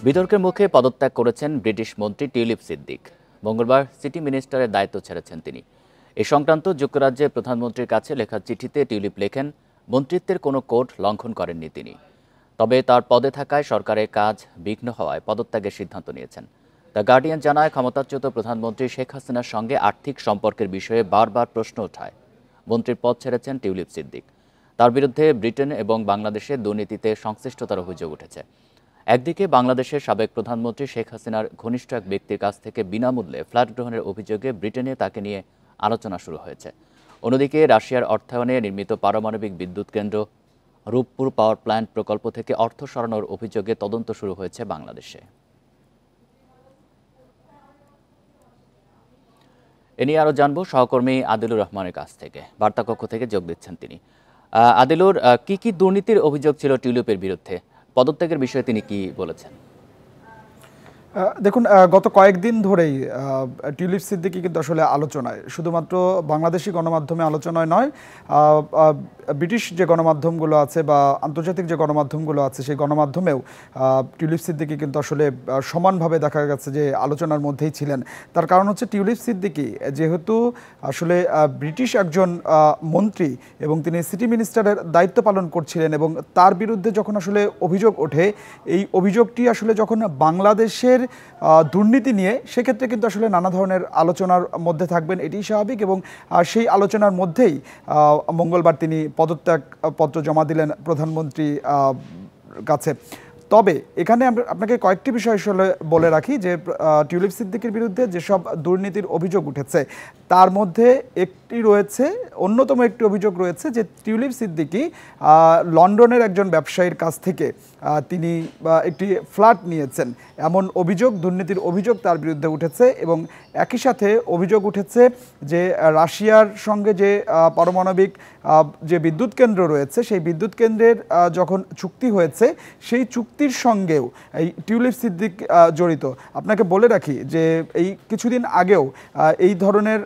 বিতর্কের মুখে পদত্যাগ করেছেন ব্রিটিশ মন্ত্রী টিউলিপ সিদ্দিক। মঙ্গলবার সিটি মিনিস্টারের দায়িত্ব ছেড়েছেন তিনি। এ সংক্রান্ত যুক্তরাজ্যের প্রধানমন্ত্রীর কাছে লেখা চিঠিতে টিউলিপ লেখেন, মন্ত্রিত্বের কোনো কোড লঙ্ঘন করেননি তিনি। তবে তার পদে থাকায় সরকারের কাজ বিঘ্ন হওয়ায় পদত্যাগের সিদ্ধান্ত নিয়েছেন। দ্য গার্ডিয়ান জানায়, ক্ষমতাচ্যুত প্রধানমন্ত্রী শেখ হাসিনার সঙ্গে আর্থিক সম্পর্কের বিষয়ে বারবার প্রশ্ন ওঠায় মন্ত্রীর পদ ছেড়েছেন টিউলিপ সিদ্দিক। তার বিরুদ্ধে ব্রিটেন এবং বাংলাদেশে দুর্নীতিতে সংশ্লিষ্টতার অভিযোগ উঠেছে। একদিকে বাংলাদেশের সাবেক প্রধানমন্ত্রী শেখ হাসিনার ঘনিষ্ঠ এক ব্যক্তির কাছ থেকে বিনামূল্যে ফ্ল্যাট গ্রহণের অভিযোগে ব্রিটেনে তাকে নিয়ে আলোচনা শুরু হয়েছে। অন্যদিকে রাশিয়ার অর্থায়নে নির্মিত পারমাণবিক বিদ্যুৎ কেন্দ্র রূপপুর পাওয়ার প্ল্যান্ট প্রকল্প থেকে অর্থ সরানোর অভিযোগে তদন্ত শুরু হয়েছে বাংলাদেশে। এ নিয়ে আরও জানবো সহকর্মী আদিলুর রহমানের কাছ থেকে। বার্তাকক্ষ থেকে যোগ দিচ্ছেন তিনি। আদিলুর, কি দুর্নীতির অভিযোগ ছিল টিউলিপের বিরুদ্ধে? পদত্যাগের বিষয়ে তিনি কি বলেছেন? দেখুন, গত কয়েকদিন ধরেই টিউলিপ সিদ্দিকী কিন্তু আসলে আলোচনায়, শুধুমাত্র বাংলাদেশি গণমাধ্যমে আলোচনায় নয়, ব্রিটিশ যে গণমাধ্যমগুলো আছে বা আন্তর্জাতিক যে গণমাধ্যমগুলো আছে সেই গণমাধ্যমেও টিউলিপ সিদ্দিকী কিন্তু আসলে সমানভাবে দেখা গেছে যে আলোচনার মধ্যেই ছিলেন। তার কারণ হচ্ছে টিউলিপ সিদ্দিকী যেহেতু আসলে ব্রিটিশ একজন মন্ত্রী এবং তিনি সিটি মিনিস্টারের দায়িত্ব পালন করছিলেন, এবং তার বিরুদ্ধে যখন আসলে অভিযোগ ওঠে, এই অভিযোগটি আসলে যখন বাংলাদেশের দুর্নীতি নিয়ে, সেক্ষেত্রে কিন্তু আসলে নানা ধরনের আলোচনার মধ্যে থাকবেন, এটি স্বাভাবিক। এবং সেই আলোচনার মধ্যেই মঙ্গলবার তিনি পদত্যাগ পত্র জমা দিলেন প্রধানমন্ত্রী কাছে। তবে এখানে আপনাকে কয়েকটি বিষয় আসলে বলে রাখি যে টিউলিপ সিদ্দিকীর বিরুদ্ধে যেসব দুর্নীতির অভিযোগ উঠেছে তার মধ্যে অন্যতম একটি অভিযোগ রয়েছে যে টিউলিপ সিদ্দিকী লন্ডনের একজন ব্যবসায়ীর কাছ থেকে তিনি একটি ফ্ল্যাট নিয়েছেন, এমন দুর্নীতির অভিযোগ তার বিরুদ্ধে উঠেছে। এবং একই সাথে অভিযোগ উঠেছে যে রাশিয়ার সঙ্গে যে পারমাণবিক যে বিদ্যুৎ কেন্দ্র রয়েছে, সেই বিদ্যুৎ কেন্দ্রের যখন চুক্তি হয়েছে, সেই চুক্তির সঙ্গেও এই টিউলিপ সিদ্দিক জড়িত। আপনাকে বলে রাখি যে এই কিছুদিন আগেও এই ধরনের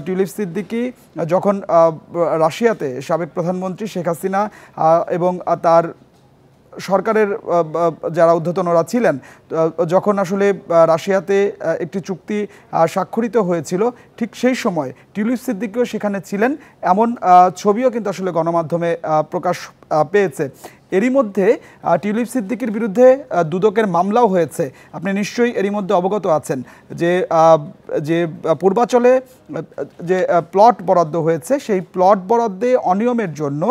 টিউলিপ সিদ্দিকী যখন রাশিয়াতে সাবেক প্রধানমন্ত্রী শেখ হাসিনা এবং তার সরকারের যারা ঊর্ধ্বতনরা ছিলেন, যখন আসলে রাশিয়াতে একটি চুক্তি স্বাক্ষরিত হয়েছিল, ঠিক সেই সময় টিউলিপ সিদ্দিকীও সেখানে ছিলেন, এমন ছবিও কিন্তু আসলে গণমাধ্যমে প্রকাশ পেয়েছে। এরই মধ্যে টিউলিপ সিদ্দিকীর বিরুদ্ধে দুদকের মামলাও হয়েছে। আপনি নিশ্চয়ই এরই মধ্যে অবগত আছেন যে পূর্বাচলে যে প্লট বরাদ্দ হয়েছে, সেই প্লট বরাদ্দে অনিয়মের জন্য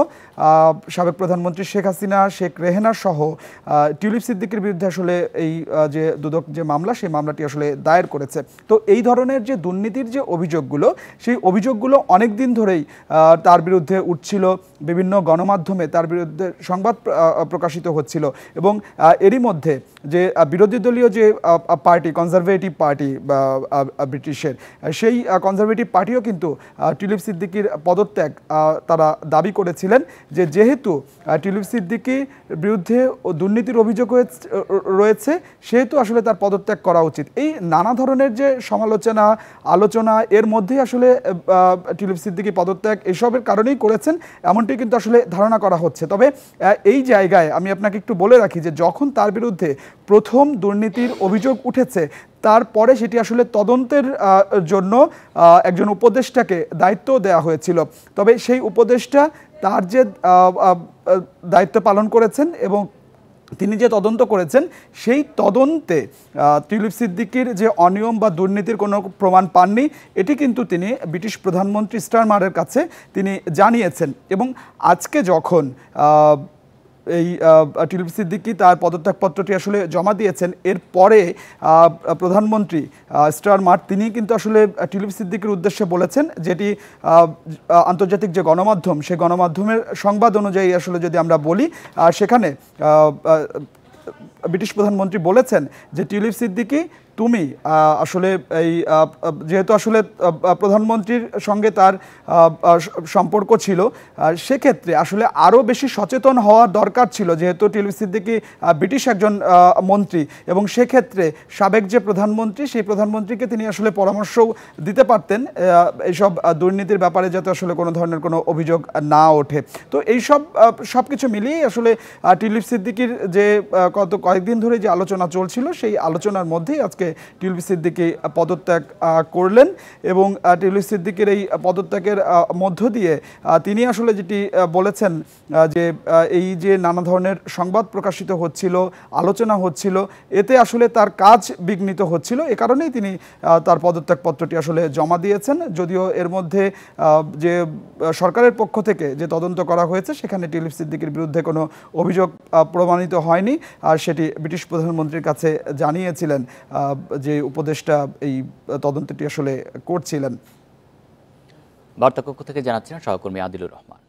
সাবেক প্রধানমন্ত্রী শেখ হাসিনা, শেখ রেহেনা সহ টিউলিপ সিদ্দিকীর বিরুদ্ধে আসলে এই যে দুদক যে মামলা, সেই মামলাটি আসলে দায়ের করেছে। তো এই ধরনের যে দুর্নীতির যে অভিযোগগুলো, সেই অভিযোগগুলো অনেক দিন ধরেই তার বিরুদ্ধে উঠছিল, বিভিন্ন গণমাধ্যমে তার বিরুদ্ধে সংবাদ প্রকাশিত হচ্ছিল। এবং এরই মধ্যে যে বিরোধী দলীয় যে পার্টি, কনজারভেটিভ পার্টি ব্রিটিশের, সেই কনজারভেটিভ পার্টিও কিন্তু টিউলিপ সিদ্দিকীর পদত্যাগ তারা দাবি করেছিলেন, যে যেহেতু টিউলিপ সিদ্দিকীর বিরুদ্ধে দুর্নীতির অভিযোগ রয়েছে, সেহেতু আসলে তার পদত্যাগ করা উচিত। এই নানা ধরনের যে আলোচনা, এর মধ্যেই আসলে টিউলিপ সিদ্দিকী পদত্যাগ এসবের কারণেই করেছেন, এমনটি কিন্তু আসলে ধারণা করা হচ্ছে। তবে এই জায়গায় আমি আপনাকে একটু বলে রাখি যে যখন তার বিরুদ্ধে প্রথম দুর্নীতির অভিযোগ উঠেছে, তারপরে সেটি আসলে তদন্তের জন্য একজন উপদেষ্টাকে দায়িত্ব দেওয়া হয়েছিল। তবে সেই উপদেষ্টা তার যে দায়িত্ব পালন করেছেন এবং তিনি যে তদন্ত করেছেন, সেই তদন্তে টিউলিপ সিদ্দিকীর যে অনিয়ম বা দুর্নীতির কোনো প্রমাণ পাননি, এটি কিন্তু তিনি ব্রিটিশ প্রধানমন্ত্রী স্টারমারের কাছে তিনি জানিয়েছেন। এবং আজকে যখন এই টিউলিপ সিদ্দিকী তার পদত্যাগপত্রটি আসলে জমা দিয়েছেন, এরপরে প্রধানমন্ত্রী স্টারমার তিনি কিন্তু আসলে টিউলিপ সিদ্দিকীর উদ্দেশ্যে বলেছেন, যেটি আন্তর্জাতিক যে গণমাধ্যম, সেই গণমাধ্যমের সংবাদ অনুযায়ী আসলে যদি আমরা বলি, সেখানে ব্রিটিশ প্রধানমন্ত্রী বলেছেন যে টিউলিপ সিদ্দিকী তুমি আসলে এই যেহেতু আসলে প্রধানমন্ত্রীর সঙ্গে তার সম্পর্ক ছিল, সেক্ষেত্রে আসলে আরও বেশি সচেতন হওয়ার দরকার ছিল, যেহেতু টিউলিপ সিদ্দিকী ব্রিটিশ একজন মন্ত্রী, এবং সেক্ষেত্রে সাবেক যে প্রধানমন্ত্রী সেই প্রধানমন্ত্রীকে তিনি আসলে পরামর্শ দিতে পারতেন এইসব দুর্নীতির ব্যাপারে, যাতে আসলে কোনো ধরনের কোনো অভিযোগ না ওঠে। তো এইসব সব কিছু মিলিয়েই আসলে টিউলিপ সিদ্দিকীর যে কয়েকদিন ধরে যে আলোচনা চলছিল, সেই আলোচনার মধ্যেই আজকে টিউলিপ সিদ্দিকী পদত্যাগ করলেন। এবং টিউলিপ সিদ্দিকীর এই পদত্যাগের মধ্য দিয়ে তিনি আসলে যেটি বলেছেন যে এই যে নানা ধরনের সংবাদ প্রকাশিত হচ্ছিল, আলোচনা হচ্ছিল, এতে আসলে তার কাজ বিঘ্নিত হচ্ছিল। এ কারণেই তিনি তার পদত্যাগপত্রটি আসলে জমা দিয়েছেন। যদিও এর মধ্যে যে সরকারের পক্ষ থেকে যে তদন্ত করা হয়েছে, সেখানে টিউলিপ সিদ্দিকীর বিরুদ্ধে কোনো অভিযোগ প্রমাণিত হয়নি, আর সেটি ব্রিটিশ প্রধানমন্ত্রীর কাছে জানিয়েছিলেন যে উপদেষ্টা এই তদন্তটি আসলে করছিলেন। বার্তাকক্ষ থেকে জানাচ্ছেন সহকর্মী আদিলুর রহমান।